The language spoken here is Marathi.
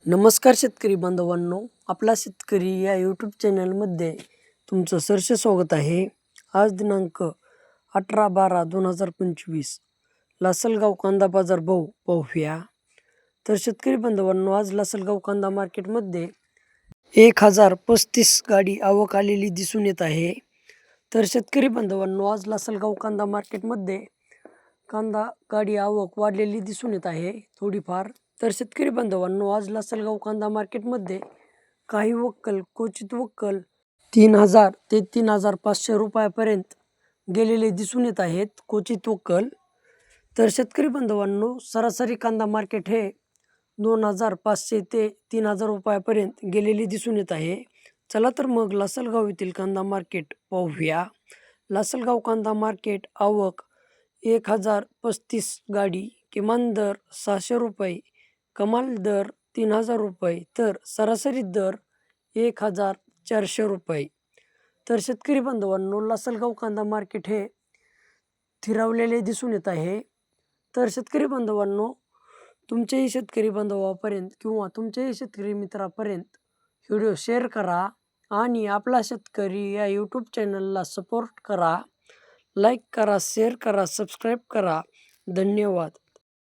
नमस्कार शेतकरी बांधवांनो, आपला शेतकरी या यूट्यूब चॅनलमध्ये तुमचं सहर्ष स्वागत आहे. आज दिनांक 18/12/2025 लासलगाव कांदा बाजार भाव पाहूया. तर शेतकरी बांधवांनो, आज लासलगाव कांदा मार्केटमध्ये 1035 गाडी आवक आलेली दिसून येत आहे. तर शेतकरी बांधवांनो, आज लासलगाव कांदा मार्केटमध्ये कांदा गाडी आवक वाढलेली दिसून येत आहे थोडीफार. तर शेतकरी बांधवांनो, आज लासलगाव कांदा मार्केटमध्ये काही वक्कल, क्वचित वक्कल 3000 ते 3500 रुपयापर्यंत गेलेले दिसून येत आहेत, क्वचित वक्कल. तर शेतकरी बांधवांनो, सरासरी कांदा मार्केट हे 2500 ते 3000 रुपयापर्यंत गेलेले दिसून येत आहे. चला तर मग लासलगाव येथील कांदा मार्केट पाहूया. लासलगाव कांदा मार्केट आवक 1035 गाडी, किमान दर 600 रुपये, कमाल दर 3000 रुपये, तर सरासरी दर 1400 रुपये. तर शेतकरी बांधवांनो, लासलगाव कांदा मार्केट हे स्थिरावलेले दिसून येत आहे. तर शेतकरी बांधवांनो, तुमच्याही शेतकरी बांधवापर्यंत किंवा तुमच्याही शेतकरी मित्रापर्यंत व्हिडिओ शेअर करा आणि आपला शेतकरी या यूट्यूब चॅनलला सपोर्ट करा. लाईक करा, शेअर करा, सबस्क्राईब करा. धन्यवाद.